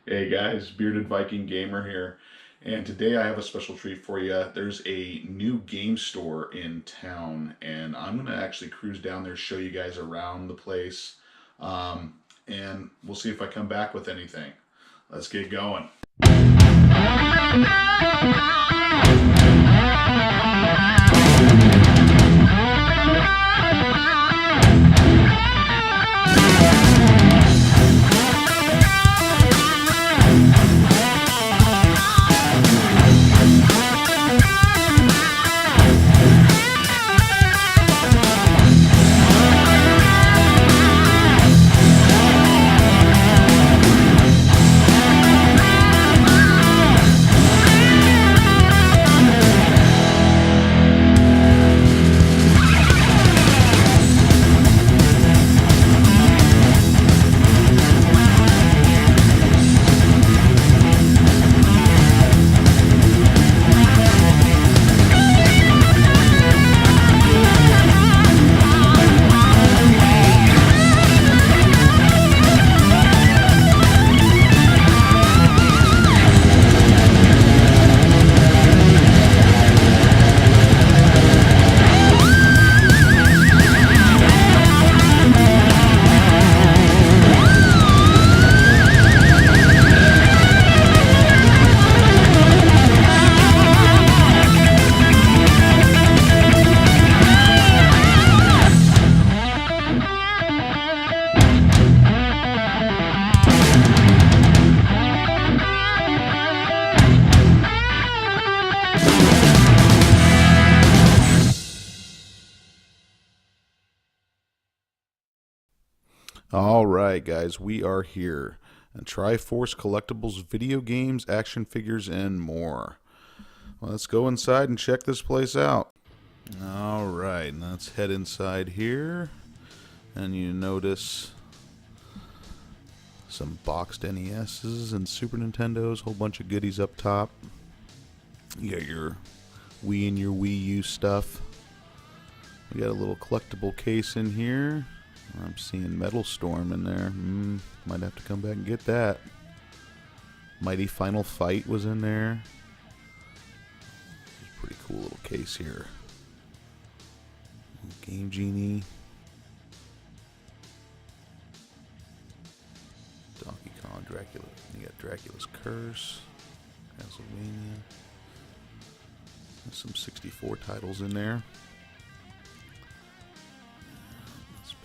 Hey guys, Bearded Viking Gamer here, and today I have a special treat for you. There's a new game store in town, and I'm gonna actually cruise down there, show you guys around the place, and we'll see if I come back with anything. Let's get going. All right, guys, we are here. And Triforce Collectibles, video games, action figures, and more. Well, let's go inside and check this place out. All right, let's head inside here. And you notice some boxed NESs and Super Nintendos, whole bunch of goodies up top. You got your Wii and your Wii U stuff. We got a little collectible case in here. I'm seeing Metal Storm in there. Might have to come back and get that. Mighty Final Fight was in there. Pretty cool little case here. Game Genie. Donkey Kong, Dracula. You got Dracula's Curse. Castlevania. There's some 64 titles in there.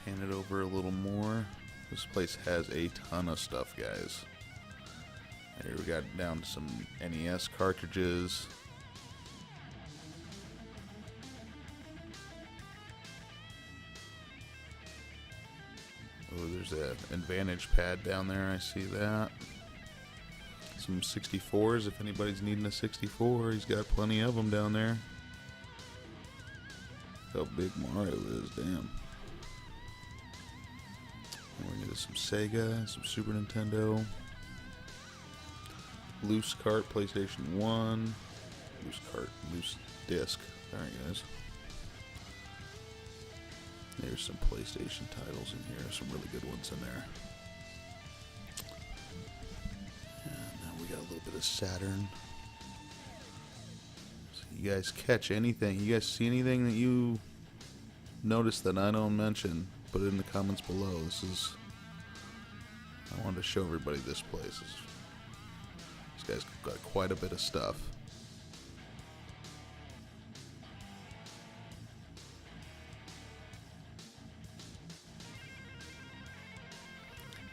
Pan it over a little more. This place has a ton of stuff, guys. Here we got down to some NES cartridges. Oh, there's an Advantage pad down there. I see that. Some 64s. If anybody's needing a 64, he's got plenty of them down there. How big Mario is, damn. We're into some Sega, some Super Nintendo, loose cart, PlayStation 1, loose cart, loose disc. Alright, guys. There's some PlayStation titles in here, some really good ones in there. And now we got a little bit of Saturn. So you guys catch anything? You guys see anything that you notice that I don't mention? Put it in the comments below. I wanted to show everybody this place. This guy's got quite a bit of stuff.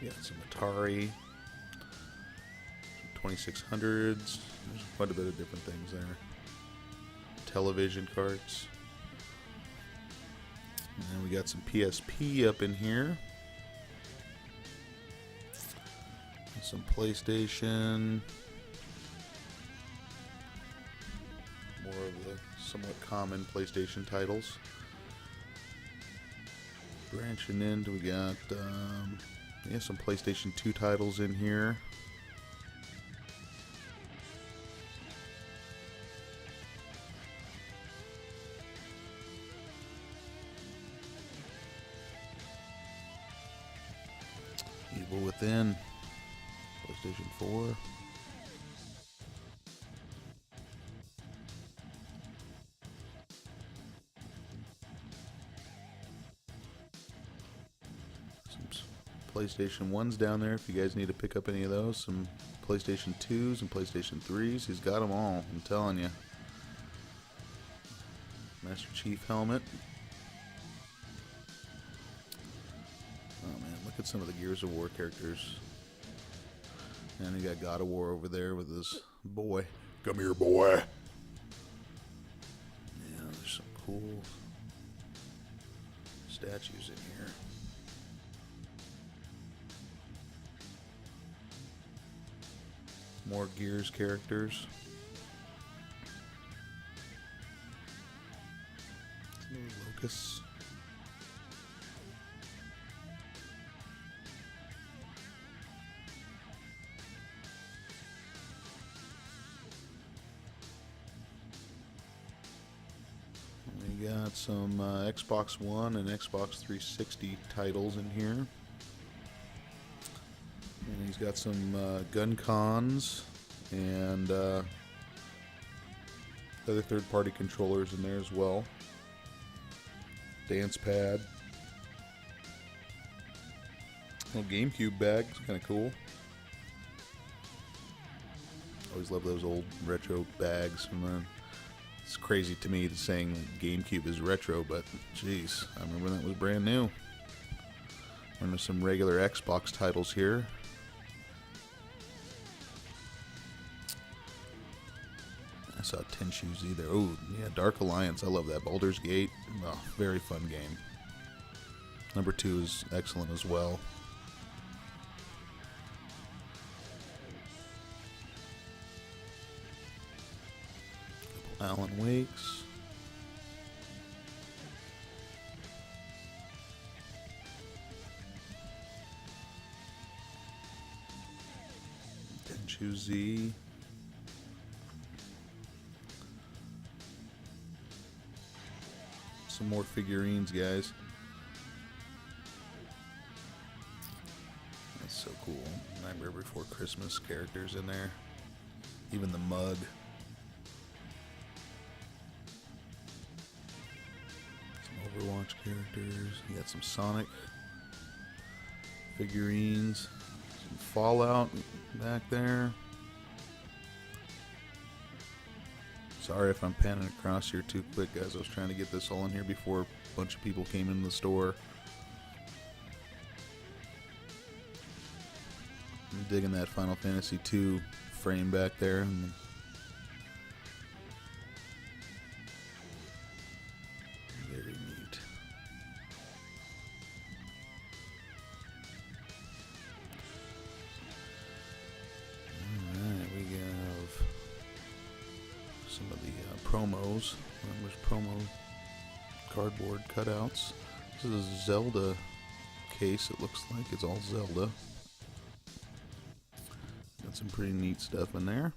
You got some Atari, some 2600s. There's quite a bit of different things there. Television carts. And then we got some PSP up in here. Some PlayStation. More of the somewhat common PlayStation titles. Branching into, we got some PlayStation 2 titles in here. Evil Within, PlayStation 4. PlayStation 1s down there if you guys need to pick up any of those. Some PlayStation 2s and PlayStation 3s. He's got them all, I'm telling you. Master Chief helmet. Oh man, look at some of the Gears of War characters. And you got God of War over there with his boy. Come here, boy. Yeah, there's some cool statues in here. More Gears characters. Locust. We got some Xbox One and Xbox 360 titles in here. And he's got some gun cons and other third-party controllers in there as well. Dance pad. Little GameCube bag. It's kind of cool. Always love those old retro bags. It's crazy to me saying GameCube is retro, but jeez, I remember that was brand new. And there's some regular Xbox titles here. I saw Tenchu's either. Oh, yeah, Dark Alliance. I love that. Baldur's Gate. Oh, very fun game. Number 2 is excellent as well. Alan Wake's. Tenchu Z. Some more figurines, guys. That's so cool. Nightmare Before Christmas characters in there. Even the mug. Some Overwatch characters. You got some Sonic figurines. Some Fallout back there. Sorry if I'm panning across here too quick, guys. I was trying to get this all in here before a bunch of people came into the store. I'm digging that Final Fantasy II frame back there. Very neat. Alright, we have some of the promos. There's promo cardboard cutouts. This is a Zelda case, it looks like. It's all Zelda. Got some pretty neat stuff in there.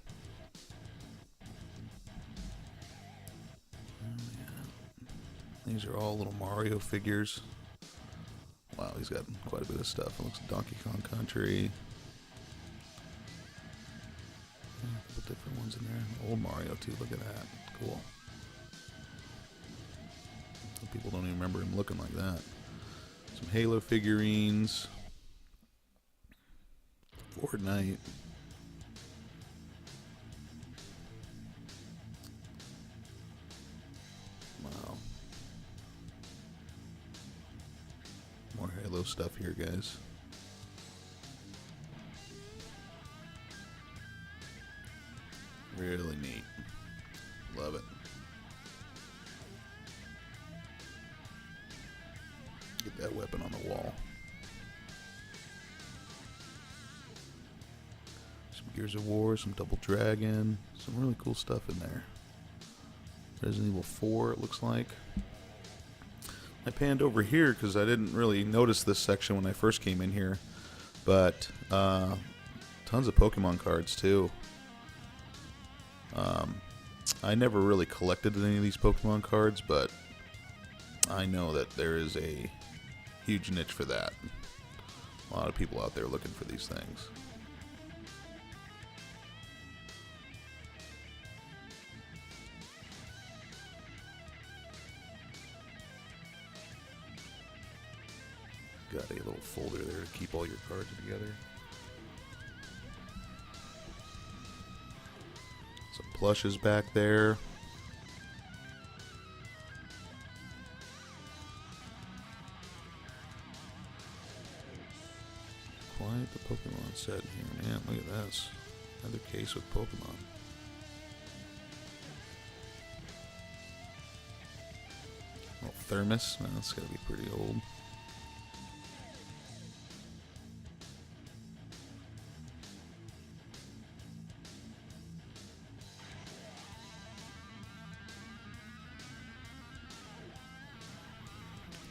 Oh, yeah. These are all little Mario figures. Wow, he's got quite a bit of stuff. It looks like Donkey Kong Country. A couple different ones in there. Old Mario too, look at that. Cool. Some people don't even remember him looking like that. Some Halo figurines. Fortnite. Wow. More Halo stuff here, guys. Really neat. Love it. Get that weapon on the wall. Some Gears of War, some Double Dragon, some really cool stuff in there. Resident Evil 4, it looks like. I panned over here because I didn't really notice this section when I first came in here, but tons of Pokemon cards too. I never really collected any of these Pokemon cards, but I know that there is a huge niche for that. A lot of people out there looking for these things. got a little folder there to keep all your cards together. Some plushes back there. Quite the Pokemon set here, man. Look at this. Another case with Pokemon. Little thermos. Well, that's gotta be pretty old.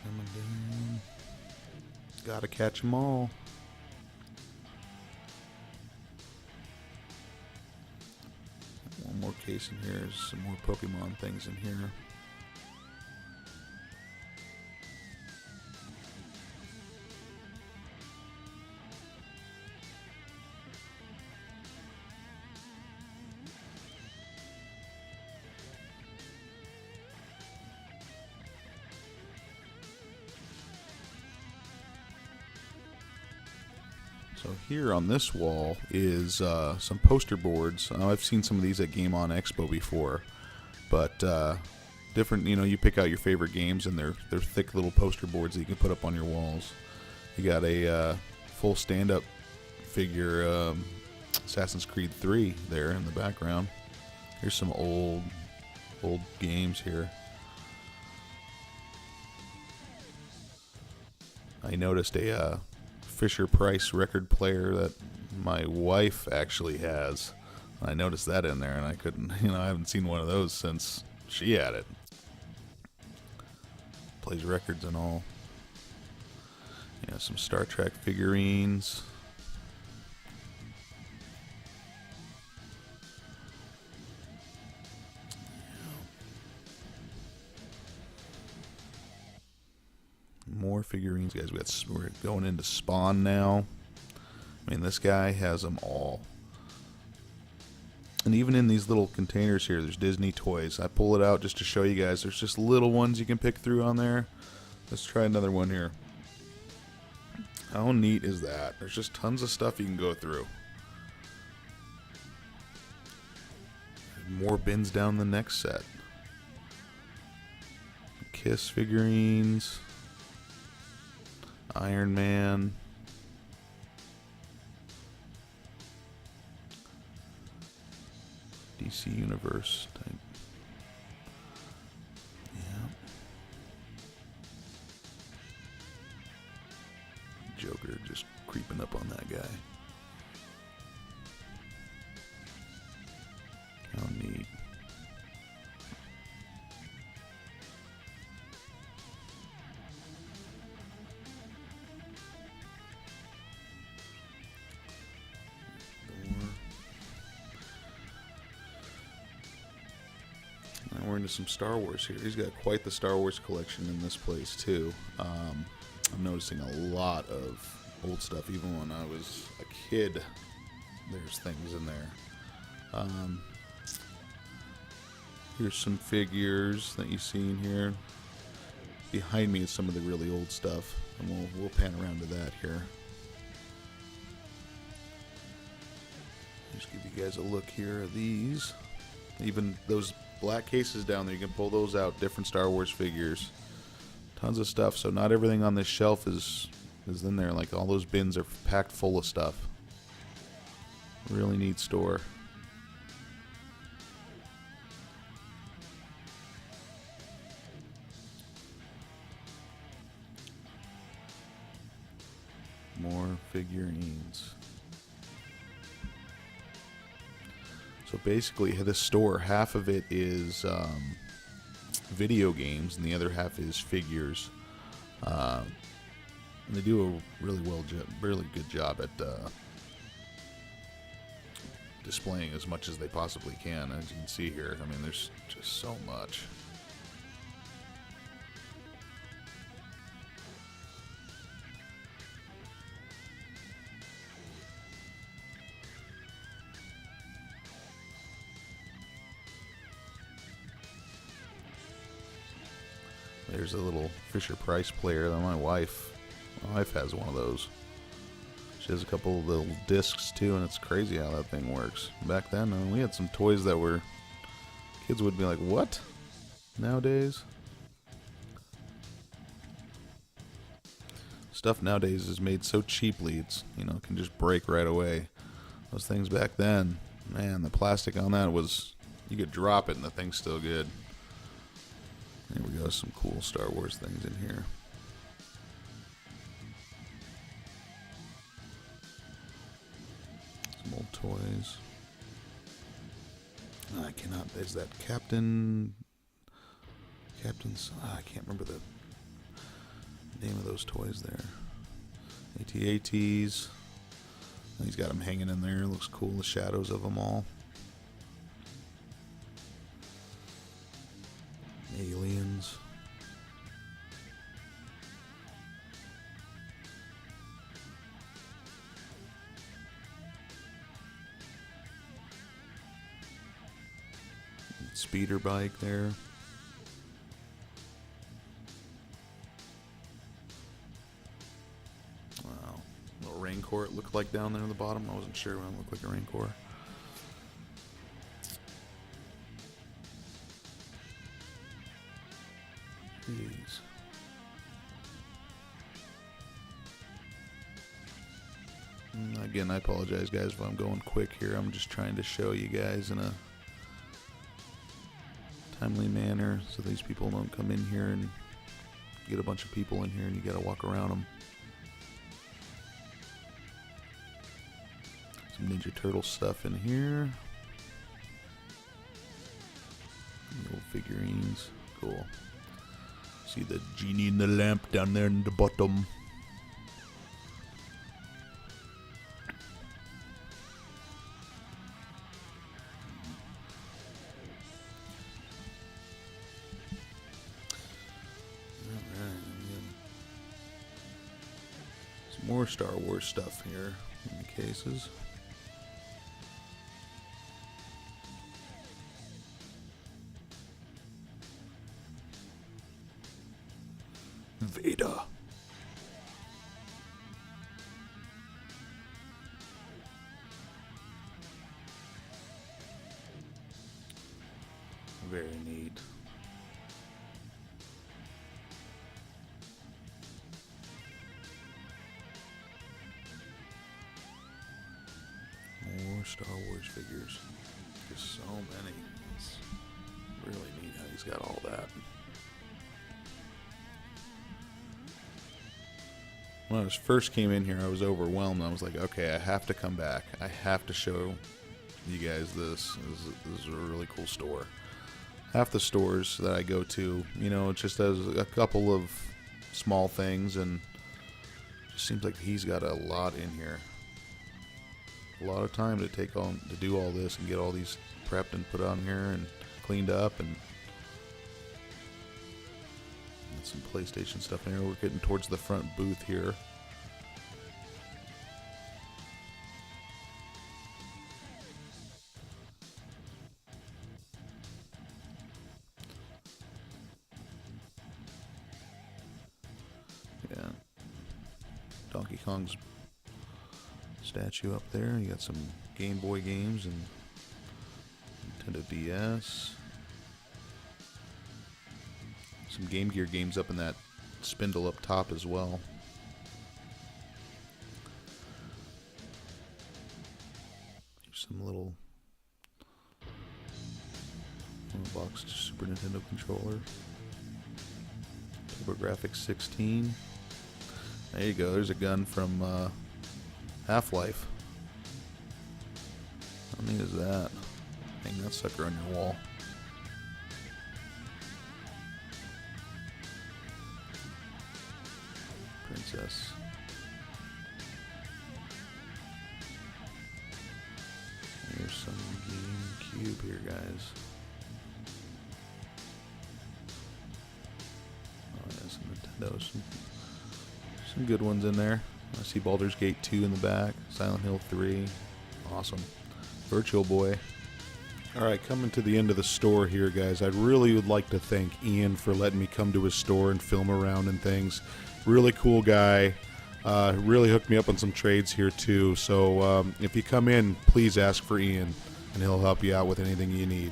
Coming down. Gotta catch them all. One more case in here. There's some more Pokemon things in here. So here on this wall is some poster boards. I've seen some of these at Game On Expo before, but different. You know, you pick out your favorite games, and they're thick little poster boards that you can put up on your walls. You got a full stand-up figure, Assassin's Creed 3 there in the background. Here's some old games here. I noticed a Fisher-Price record player that my wife actually has. I noticed that in there, and I couldn't, I haven't seen one of those since she had it. Plays records and all. Yeah, some Star Trek figurines. More figurines, guys. We're going into Spawn now. I mean, this guy has them all. And even in these little containers here, there's Disney toys. I pull it out just to show you guys. There's just little ones you can pick through on there. Let's try another one here. How neat is that? There's just tons of stuff you can go through. More bins down the next set. Kiss figurines. Iron Man. DC Universe type. Yeah. Joker just creeping up on that guy. How neat. We're into some Star Wars here. He's got quite the Star Wars collection in this place too. I'm noticing a lot of old stuff. Even when I was a kid, there's things in there. Here's some figures that you see in here. Behind me is some of the really old stuff, and we'll pan around to that here. Just give you guys a look here at these. Even those black cases down there, you can pull those out. Different Star Wars figures, tons of stuff. So not everything on this shelf is in there. Like all those bins are packed full of stuff. Really neat store. More figurines. So basically, this store, half of it is video games, and the other half is figures. And they do a really good job at displaying as much as they possibly can. As you can see here, I mean, there's just so much. There's a little Fisher-Price player that my wife My wife has one of those. She has a couple of little discs too, and it's crazy how that thing works. Back then, we had some toys that were, kids would be like, what? Nowadays? Stuff nowadays is made so cheaply, it's, it can just break right away. Those things back then, man, the plastic on that was, you could drop it and the thing's still good. There we go, some cool Star Wars things in here. Some old toys. I cannot, there's that Captain's, I can't remember the name of those toys there. AT-ATs. He's got them hanging in there. Looks cool, the shadows of them all. Aliens. Speeder bike there. Wow. Little Rancor it looked like down there in the bottom. I wasn't sure when it looked like a Rancor. Jeez. Again, I apologize, guys, if I'm going quick here. I'm just trying to show you guys in a timely manner so these people don't come in here and get a bunch of people in here and you gotta walk around them. Some Ninja Turtle stuff in here. Little figurines. Cool. See the genie in the lamp down there in the bottom. Some more Star Wars stuff here in the cases. Vader. Very neat. More Star Wars figures. Just so many. It's really neat how he's got all that. When I first came in here, I was overwhelmed. I was like, okay, I have to come back. I have to show you guys this. This is a really cool store. Half the stores that I go to, it just does a couple of small things, and it just seems like he's got a lot in here. A lot of time to take on to do all this and get all these prepped and put on here and cleaned up, and some PlayStation stuff in here. We're getting towards the front booth here. Yeah. Donkey Kong's statue up there. You got some Game Boy games and Nintendo DS. Some Game Gear games up in that spindle up top as well. Here's some little boxed Super Nintendo controller. TurboGrafx 16. There you go. There's a gun from Half-Life. How neat is that? Hang that sucker on your wall. Princess. Here's some GameCube here, guys. Oh, yeah, some Nintendo. Some good ones in there. I see Baldur's Gate 2 in the back. Silent Hill 3. Awesome. Virtual Boy. Alright, coming to the end of the store here, guys. I really would like to thank Ian for letting me come to his store and film around and things. Really cool guy. Really hooked me up on some trades here too. So if you come in, please ask for Ian, and he'll help you out with anything you need.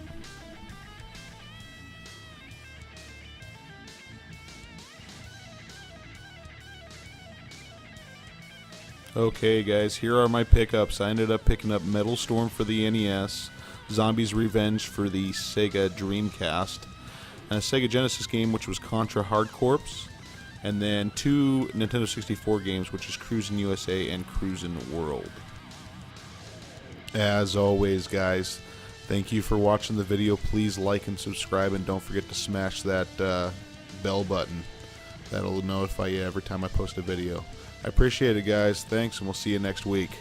Okay guys, here are my pickups. I ended up picking up Metal Storm for the NES, Zombies Revenge for the Sega Dreamcast, and a Sega Genesis game which was Contra Hard Corps, and then 2 Nintendo 64 games, which is Cruisin' USA and Cruisin' World. As always guys, thank you for watching the video. Please like and subscribe, and don't forget to smash that bell button. That'll notify you every time I post a video. I appreciate it guys. Thanks, and we'll see you next week.